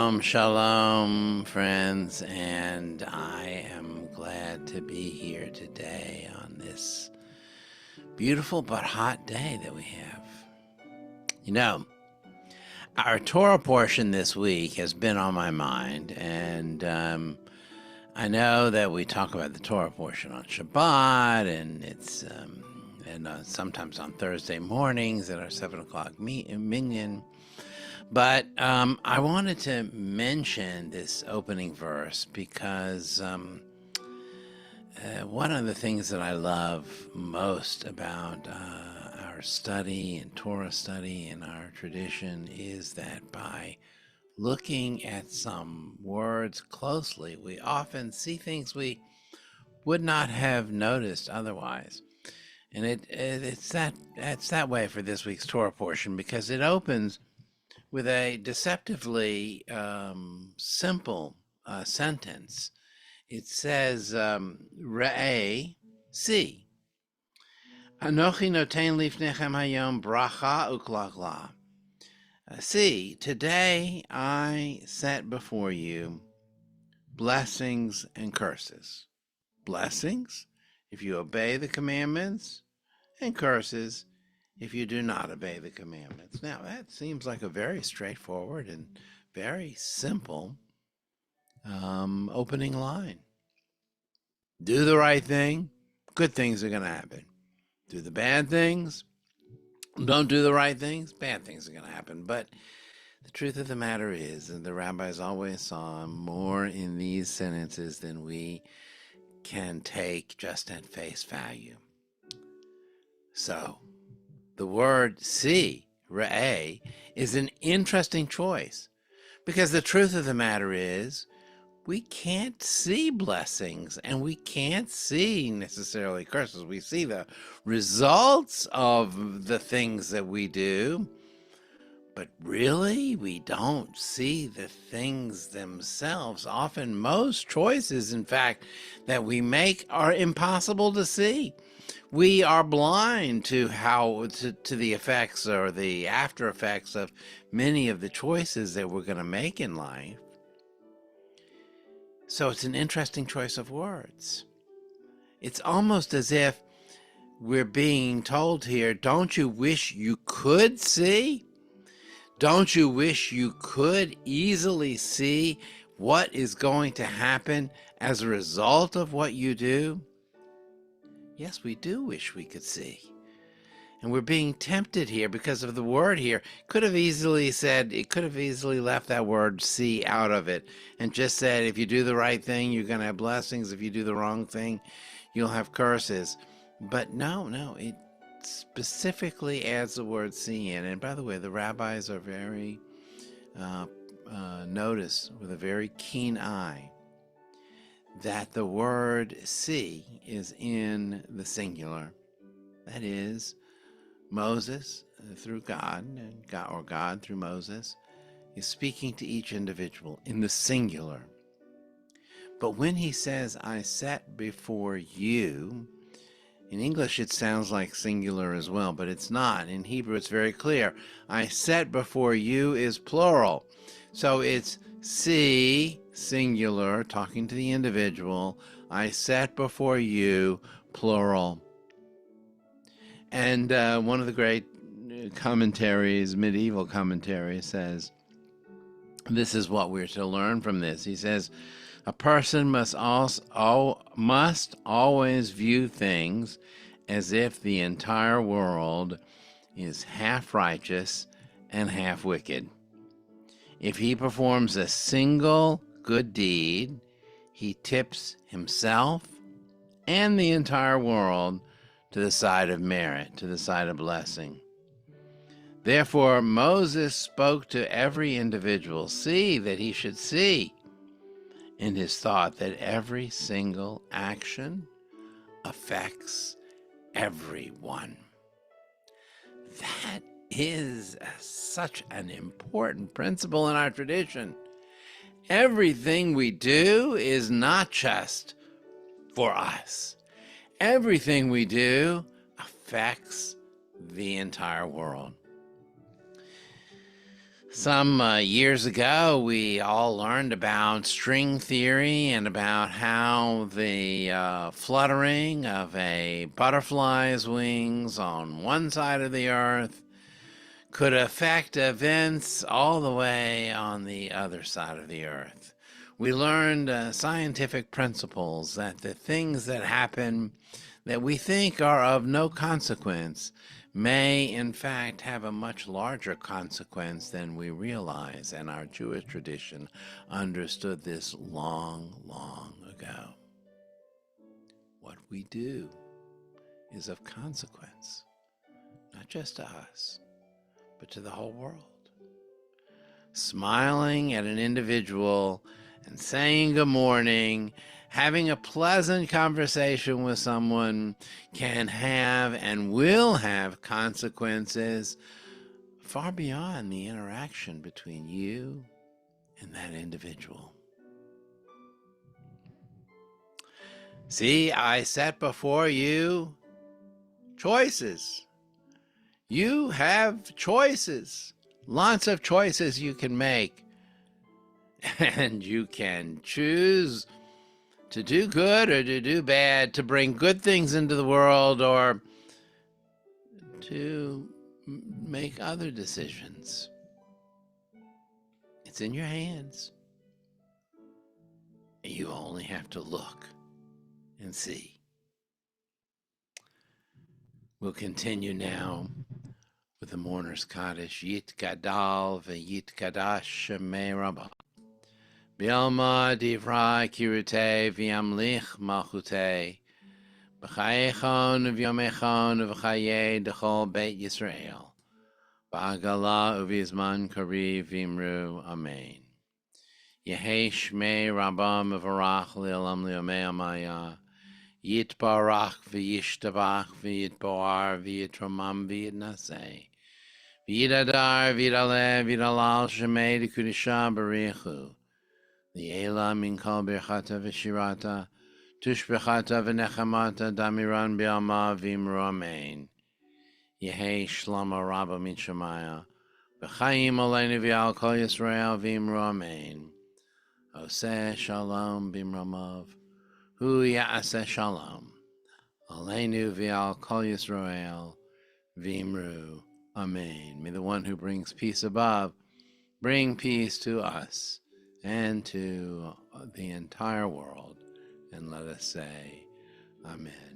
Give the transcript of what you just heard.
Shalom, friends, and I am glad to be here today on this beautiful but hot day that we have. You know, our Torah portion this week has been on my mind, and I know that we talk about the Torah portion on Shabbat, and it's sometimes on Thursday mornings at our 7 o'clock minyan. But I wanted to mention this opening verse because one of the things that I love most about our study and Torah study and our tradition is that by looking at some words closely, we often see things we would not have noticed otherwise. And it's that way for this week's Torah portion because it opens with a deceptively simple sentence. It says, Re'eh, see. Anochi noten lifnechem hayom bracha uklagla. See, today I set before you blessings and curses. Blessings, if you obey the commandments, and curses, if you do not obey the commandments. Now, that seems like a very straightforward and very simple opening line. Do the right thing, good things are going to happen. Do the bad things, don't do the right things, bad things are going to happen. But the truth of the matter is, and the rabbis always saw more in these sentences than we can take just at face value. So, the word see, re'eh, is an interesting choice because the truth of the matter is we can't see blessings and we can't see necessarily curses. We see the results of the things that we do, but really we don't see the things themselves. Often most choices, in fact, that we make are impossible to see. We are blind to to the effects or the after effects of many of the choices that we're going to make in life. So it's an interesting choice of words. It's almost as if we're being told here, don't you wish you could see? Don't you wish you could easily see what is going to happen as a result of what you do? Yes, we do wish we could see. And we're being tempted here because of the word here. It could have easily left that word see out of it and just said, if you do the right thing, you're going to have blessings. If you do the wrong thing, you'll have curses. But no, it specifically adds the word see in. And by the way, the rabbis are very notice with a very keen eye that the word see is in the singular. That is, Moses through God, or God through Moses, is speaking to each individual in the singular. But when he says, I set before you, in English it sounds like singular as well, but it's not. In Hebrew it's very clear. I set before you is plural. So it's see, singular, talking to the individual. I set before you, plural. And one of the great commentaries, medieval commentaries, says, this is what we're to learn from this. He says, a person must always view things as if the entire world is half righteous and half wicked. If he performs a single good deed, he tips himself and the entire world to the side of merit, to the side of blessing. Therefore, Moses spoke to every individual, see that he should see, in his thought that every single action affects everyone. That is such an important principle in our tradition. Everything we do is not just for us. Everything we do affects the entire world. Some years ago, we all learned about string theory and about how the fluttering of a butterfly's wings on one side of the earth could affect events all the way on the other side of the earth. We learned scientific principles that the things that happen that we think are of no consequence may in fact have a much larger consequence than we realize, and our Jewish tradition understood this long, long ago. What we do is of consequence, not just to us, but to the whole world. Smiling at an individual and saying good morning, having a pleasant conversation with someone can have and will have consequences far beyond the interaction between you and that individual. See, I set before you choices. You have choices, lots of choices you can make. And you can choose to do good or to do bad, to bring good things into the world or to make other decisions. It's in your hands. You only have to look and see. We'll continue now with the Mourner's Kaddish. Yit Gadal ve'yit Kadash Shemei Rabbah. B'alma divrei kirutei v'yamlich malchutei. B'chayechon v'yomechon v'chayei d'chol Beit Yisrael. Ba'agala uv'izman kariv v'imru. Amen. Yehei shmei Rabbah mevarach li'olam li'omei amaya. Yitbarach v'yishtabach v'yitboar v'yitramam v'yitnaseh. V'yidadar v'yidaleh v'yidalal shemei d'kudisha barichu. Li'ela min kol birchata v'shirata, tushbechata v'nechamata damiran b'alma v'imru amen. Yehei shlama rabba min shemaya, v'chayim oleinu v'al kol Yisrael v'imru amen. Oseh shalom b'imramav, hu ya'aseh shalom. Oleinu v'al kol Yisrael v'imru amen. May the one who brings peace above bring peace to us and to the entire world. And let us say, Amen.